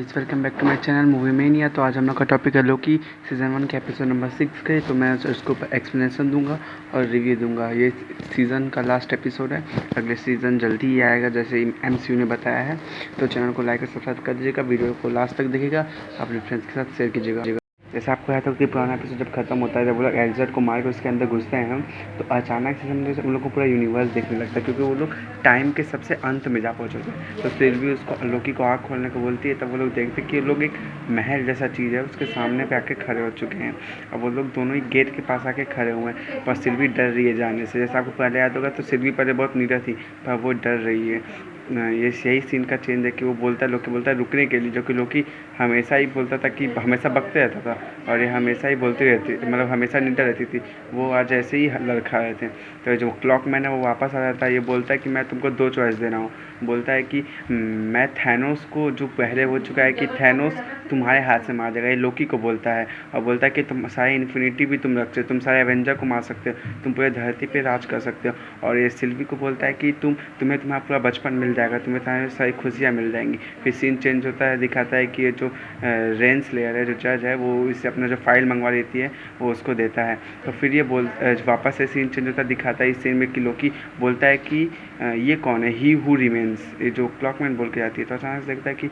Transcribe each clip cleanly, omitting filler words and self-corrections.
Guys, welcome back to my channel movie mania. तो आज हम लोग का टॉपिक है लोकी सीज़न 1 के एपिसोड नंबर 6 के। तो मैं उसको एक्सप्लेनेशन दूंगा और रिव्यू दूंगा। ये सीज़न का लास्ट एपिसोड है, अगले सीज़न जल्दी ही आएगा जैसे MCU ने बताया है। तो चैनल को लाइक और सब्सक्राइब कर दीजिएगा, वीडियो को लास्ट तक देखिएगा, अपने फ्रेंड्स के साथ शेयर कीजिएगा। जैसे आपको याद हो कि पुराना एपिसोड जब खत्म होता है, जब वो लोग एलिजट को मार के उसके अंदर घुसते हैं हम, तो अचानक से समझे उन लोग को पूरा यूनिवर्स देखने लगता है, क्योंकि वो लोग टाइम के सबसे अंत में जा पहुँचे थे। तो फिर भी उसको लोकी को आँख खोलने को बोलती है, तब वो लोग देखते कि ये लोग एक महल जैसा चीज़ है उसके सामने पे आके खड़े हो चुके हैं। अब वो लोग दोनों ही गेट के पास आके खड़े हुए हैं, पर सिल्वी डर रही है जाने से। जैसे आपको पहले याद होगा, तो सिल्वी पहले बहुत नीडर थी, पर वो डर रही है। ये यही सीन का चेंज है कि वो बोलता है, लोकी बोलता है रुकने के लिए, जो कि लोकी हमेशा ही बोलता था कि हमेशा बकते रहता था, और ये हमेशा ही बोलती रहती, मतलब हमेशा निडर रहती थी। वो आज ऐसे ही लड़खा रहे थे। तो जो क्लॉक मैन है वो वापस आ जाता है। ये बोलता है कि मैं तुमको 2 चॉइस दे रहा हूँ। बोलता है कि मैं थैनोस को, जो पहले हो चुका है कि थैनोस तुम्हारे हाथ से मार देगा, ये लोकी को बोलता है। और बोलता है कि तुम सारे इन्फिनिटी भी तुम रखते हो, तुम सारे एवेंजर को मार सकते हो, तुम पूरे धरती पे राज कर सकते हो। और ये सिल्वी को बोलता है कि तुम्हें तुम्हारा पूरा बचपन मिल जाएगा, तुम्हें तुम्हारी सारी खुशियाँ मिल जाएंगी। फिर सीन चेंज होता है, दिखाता है कि ये जो रेंसलेयर है, जो जज है, वो इससे अपना जो फाइल मंगवा लेती है, वो उसको देता है। तो फिर ये वापस से सीन चेंज होता है, दिखाता है इस सीन में कि लोकी बोलता है कि ये कौन है, ही हु रिमेन्स, ये जो क्लॉकमैन बोल के जाती है। तो अचानक से देखता है कि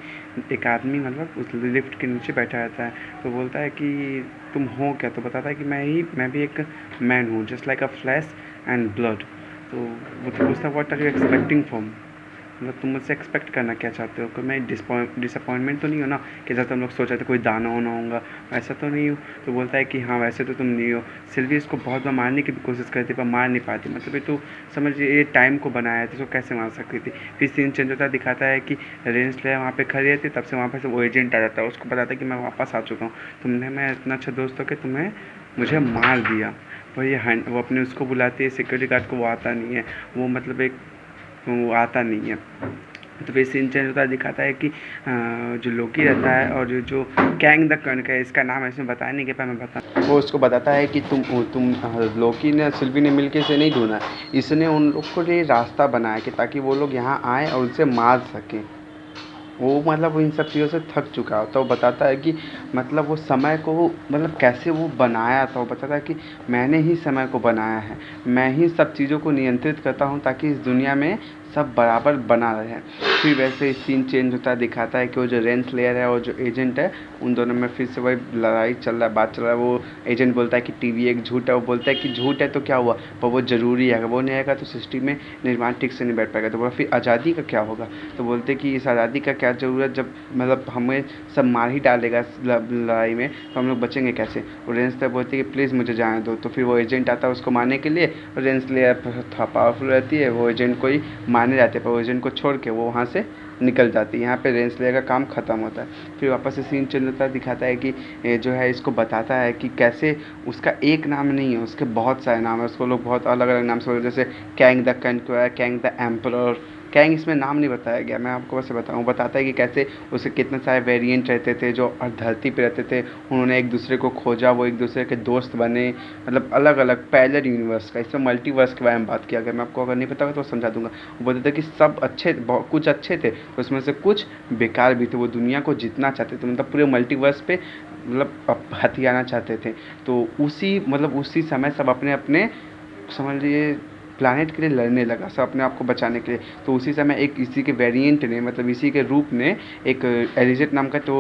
एक आदमी मतलब उस लिफ्ट के नीचे बैठा रहता है। तो बोलता है कि तुम हो क्या? तो बताता है कि मैं भी एक मैन हूँ, just like a flash and blood. तो वो तो पूछता है what are you expecting from, मतलब तुम मुझसे एक्सपेक्ट करना क्या चाहते हो, कि मैं डिसअपॉइंटमेंट तो नहीं हो ना, कि जैसे हम लोग सोचा था कोई दाना होना होगा, वैसा तो नहीं हूँ। तो बोलता है कि हाँ वैसे तो तुम नहीं हो। सिल्वी इसको बहुत बार मारने की भी कोशिश करती, पर मार नहीं पाती। मतलब ये तो समझिए ये टाइम को बनाया था, तो कैसे मार सकती थी। फिर सीन चेंज होता दिखाता है कि रेंसलेयर वहाँ पे खड़ी रहती, तब से वहाँ पर से वो एजेंट आ जाता है, उसको बताता है कि मैं वापस आ चुका हूँ, तुमने, मैं इतना अच्छा दोस्त हो कि तुम्हें मुझे मार दिया। पर ये वो अपने उसको बुलाती है सिक्योरिटी गार्ड को, वो आता नहीं है, वो मतलब वो आता नहीं है। तो फिर सीन चेंज होता है, दिखाता है कि जो लोकी रहता है और जो कैंग द कर्ण का है, इसका नाम ऐसे बताया नहीं कि मैं बता, वो उसको बताता है कि तुम लोकी ने सिल्वी ने मिलके इसे नहीं ढूंढा, इसने उन लोग को ये रास्ता बनाया कि ताकि वो लोग यहाँ आए और उसे मार सकें। वो मतलब इन सब चीज़ों से थक चुका होता है। वो बताता है कि मतलब वो समय को मतलब कैसे वो बनाया था। वो बताता है कि मैंने ही समय को बनाया है, मैं ही सब चीज़ों को नियंत्रित करता हूँ ताकि इस दुनिया में सब बराबर बना रहे। फिर वैसे ही सीन चेंज होता है, दिखाता है कि वो जो रेंसलेयर है और जो एजेंट है, उन दोनों में फिर से वही लड़ाई चल रहा है, बात चल रहा है। वो एजेंट बोलता है कि टीवी एक झूठ है, वो बोलता है कि झूठ है तो क्या हुआ, पर वो ज़रूरी है, अगर वो नहीं आएगा तो सृष्टि में निर्माण ठीक से नहीं बैठ पाएगा। तो बोला फिर आज़ादी का क्या होगा? तो बोलते कि इस आज़ादी का क्या ज़रूरत, जब मतलब हमें सब मार ही डालेगा लड़ाई में, तो हम लोग बचेंगे कैसे? और रेंसलेयर बोलती है कि प्लीज़ मुझे जाने दो। तो फिर वो एजेंट आता है उसको मारने के लिए, और रेंसलेयर पावरफुल रहती है, वो एजेंट को ही मारने जाते हैं, पर वो एजेंट को छोड़ के वो वहाँ से निकल जाती है। यहाँ पे रेंसलेयर का काम ख़त्म होता है। फिर वापस से सीन चेंज होता है, दिखाता है कि जो है इसको बताता है कि कैसे उसका एक नाम नहीं है, उसके बहुत सारे नाम है, उसको लोग बहुत अलग अलग नाम से, जैसे Kang the conqueror, Kang the emperor. Kang इसमें नाम नहीं बताया गया, मैं आपको बस बताऊँ। बताता है कि कैसे उसके कितने सारे वेरिएंट रहते थे जो धरती पे रहते थे, उन्होंने एक दूसरे को खोजा, वो एक दूसरे के दोस्त बने, मतलब अलग अलग पैरेलल यूनिवर्स का, इसमें मल्टीवर्स के बारे में बात किया गया। मैं आपको अगर नहीं पता होगा तो समझा दूंगा। वो बोलते थे कि सब अच्छे, कुछ अच्छे थे, तो उसमें से कुछ बेकार भी थे। वो दुनिया को जीतना चाहते थे, मतलब पूरे मल्टीवर्स पे मतलब हथियाना चाहते थे। तो उसी समय सब अपने अपने समझ लीजिए प्लानट के लिए लड़ने लगा, सब अपने आप को बचाने के लिए। तो उसी समय एक इसी के वेरिएंट ने, मतलब इसी के रूप ने एक एलिजेट नाम का तो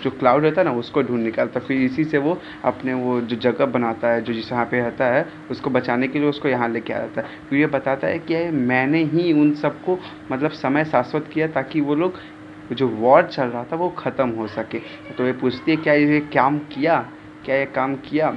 जो क्लाउड रहता है ना, उसको ढूंढ निकालता। फिर इसी से वो अपने वो जो जगह बनाता है, जो जिस यहाँ पे रहता है, उसको बचाने के लिए उसको यहाँ लेके आ जाता है। फिर ये बताता है कि मैंने ही उन सबको मतलब समय शाश्वत किया ताकि वो लोग, जो वॉर चल रहा था वो ख़त्म हो सके। तो ये पूछती है क्या ये काम किया, क्या ये काम किया?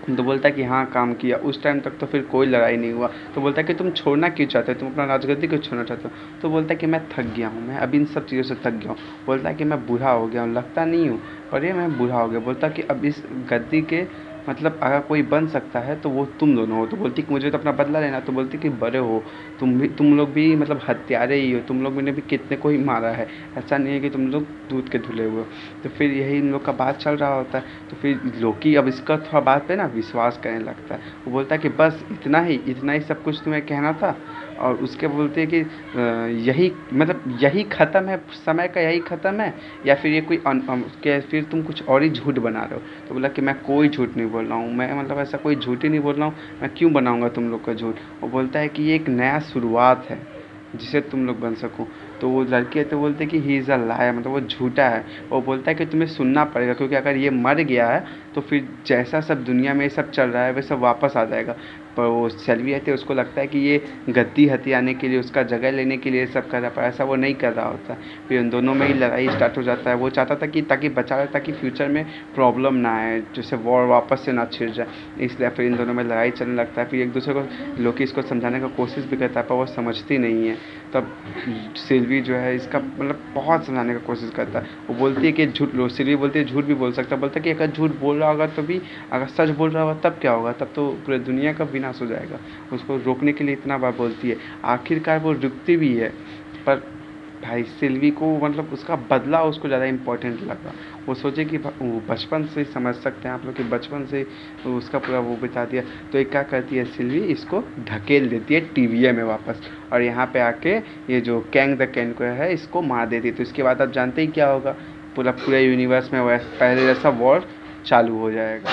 तो बोलता है कि हाँ काम किया। उस टाइम तक तो फिर कोई लड़ाई नहीं हुआ। तो बोलता है कि तुम छोड़ना क्यों चाहते हो, तुम अपना राजगद्दी क्यों छोड़ना चाहते हो? तो बोलता है कि मैं थक गया हूँ, मैं अब इन सब चीज़ों से थक गया हूँ। बोलता है कि मैं बूढ़ा हो गया हूँ, लगता नहीं हूँ पर ये मैं बूढ़ा हो गया। बोलता है कि अब इस गद्दी के मतलब अगर कोई बन सकता है तो वो तुम दोनों हो। तो बोलती कि मुझे तो अपना बदला लेना। तो बोलती कि बड़े हो तुम लोग भी मतलब हत्यारे ही हो, तुम लोग ने भी कितने को ही मारा है, ऐसा नहीं है कि तुम लोग दूध के धुले हुए हो। तो फिर यही इन लोग का बात चल रहा होता है। तो फिर लोकी अब इसका थोड़ा बात पे ना विश्वास करने लगता है। वो बोलता है कि बस इतना ही सब कुछ तुम्हें कहना था। और उसके बोलते हैं कि यही मतलब यही ख़त्म है, समय का यही ख़त्म है, या फिर ये कोई क्या फिर तुम कुछ और ही झूठ बना रहे हो। तो बोला कि मैं कोई झूठ नहीं बोल रहा हूँ, मैं मतलब ऐसा कोई झूठ ही नहीं बोल रहा हूँ, मैं क्यों बनाऊँगा तुम लोग का झूठ। वो बोलता है कि ये एक नया शुरुआत है जिसे तुम लोग बन सको। तो वो लड़की है तो बोलते कि ही इज़ अ लायर, मतलब वो झूठा है। वो बोलता है कि तुम्हें सुनना पड़ेगा, क्योंकि अगर ये मर गया है तो फिर जैसा सब दुनिया में सब चल रहा है वैसा वापस आ जाएगा। पर वो सेल्वी है तो उसको लगता है कि ये गद्दी हथियाने के लिए, उसका जगह लेने के लिए सब कर रहा है, पर ऐसा वो नहीं कर रहा होता। फिर उन दोनों में ही लड़ाई स्टार्ट हो जाता है। वो चाहता था कि ताकि बचा रहे, ताकि फ्यूचर में प्रॉब्लम ना आए, जैसे वॉर वापस से ना छिड़ जाए, इसलिए फिर इन दोनों में लड़ाई चलने लगता है। फिर एक दूसरे को लोकी इसको समझाने का कोशिश भी करता है, पर वो समझती नहीं है। तब सिल्वी जो है इसका मतलब बहुत समझाने का कोशिश करता है। वो बोलती है कि झूठ, सिल्वी बोलती है झूठ भी बोल सकता है। बोलता है कि अगर झूठ बोल रहा होगा तो भी, अगर सच बोल रहा होगा तब क्या होगा, तब तो पूरे दुनिया का विनाश हो जाएगा। उसको रोकने के लिए इतना बार बोलती है, आखिरकार वो रुकती भी है। पर भाई सिल्वी को मतलब उसका बदला उसको ज़्यादा इम्पोर्टेंट लगा। वो सोचे कि वो बचपन से समझ सकते हैं आप लोग कि बचपन से उसका पूरा वो बिता दिया। तो एक क्या करती है सिल्वी, इसको ढकेल देती है टीवीए में वापस, और यहाँ पे आके ये जो कैंग द कैंकर है इसको मार देती है। तो इसके बाद आप जानते ही क्या होगा, पूरे यूनिवर्स में पहले जैसा वॉर चालू हो जाएगा।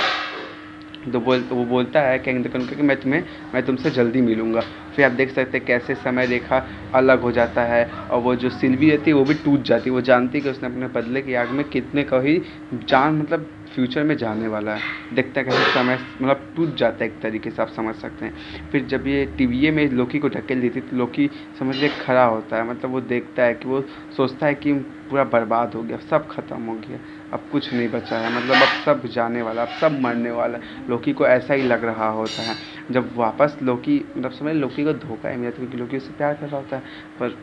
तो वो बोलता है कैंग द कैंकर कि मैं तुमसे जल्दी मिलूँगा। फिर आप देख सकते हैं कैसे समय रेखा अलग हो जाता है, और वो जो सिल्वी रहती है वो भी टूट जाती है। वो जानती है कि उसने अपने बदले की आग में कितने का ही जान मतलब फ्यूचर में जाने वाला है। देखते हैं कैसे समय मतलब टूट जाता है, एक तरीके से आप समझ सकते हैं। फिर जब ये टीवीए में लोकी को ढकेल देती तो लोकी समझ ले खड़ा होता है, मतलब वो देखता है कि वो सोचता है कि पूरा बर्बाद हो गया, सब खत्म हो गया, अब कुछ नहीं बचा है, मतलब अब सब जाने वाला, अब सब मरने वाला है। लोकी को ऐसा ही लग रहा होता है। जब वापस लोकी मतलब समझ लोकी को धोखा है मिला, क्योंकि लोकी उससे प्यार कर रहा होता है, पर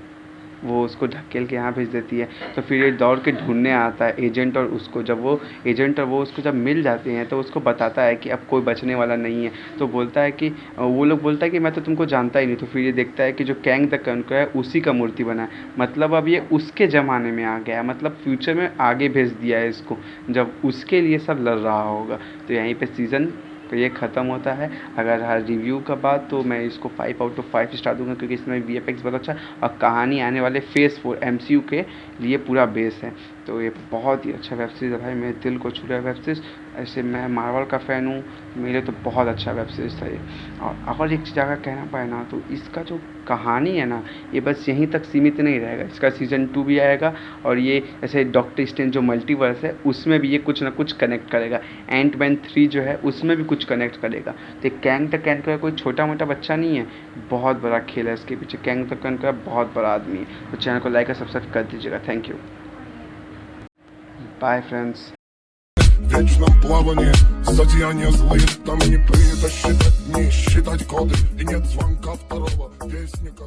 वो उसको ढकेल के यहाँ भेज देती है। तो फिर ये दौड़ के ढूंढने आता है एजेंट और उसको। जब वो एजेंट और वो उसको जब मिल जाते हैं तो उसको बताता है कि अब कोई बचने वाला नहीं है। तो बोलता है कि वो लोग बोलता है कि मैं तो तुमको जानता ही नहीं। तो फिर ये देखता है कि जो कैंग द कैंकर है उसी का मूर्ति बना है, मतलब अब ये उसके ज़माने में आ गया है, मतलब फ्यूचर में आगे भेज दिया है इसको, जब उसके लिए सब लड़ रहा होगा। तो यहीं पर सीज़न तो ये ख़त्म होता है। अगर हर रिव्यू का बात तो मैं इसको 5/5 स्टार दूंगा, क्योंकि इसमें VFX बहुत अच्छा और कहानी आने वाले फेज़ 4 MCU के लिए पूरा बेस है। तो ये बहुत ही अच्छा वेब सीरीज़ है भाई, मेरे दिल को छू रहा है वेब सीरीज़। ऐसे मैं मार्वल का फ़ैन हूँ, मेरे तो बहुत अच्छा वेब सीरीज़ था ये। और अगर एक चीज़ अगर कहना पाए ना, तो इसका जो कहानी है ना, ये बस यहीं तक सीमित नहीं रहेगा, इसका सीज़न 2 भी आएगा। और ये ऐसे डॉक्टर स्ट्रेंज जो मल्टीवर्स है उसमें भी ये कुछ ना कुछ कनेक्ट करेगा। एंटमैन 3 जो है उसमें भी कुछ कनेक्ट करेगा। तो कैंग द कैंकर कोई छोटा मोटा बच्चा नहीं है, बहुत बड़ा खेल है इसके पीछे। कैंग द कैंकर बहुत बड़ा आदमी है। तो चैनल को लाइक और सब्सक्राइब कर दीजिएगा। Thank you, bye friends. В вечном плавании, злодеяния злые, там не принято считать дни, считать годы, и нет звонка второго вестника.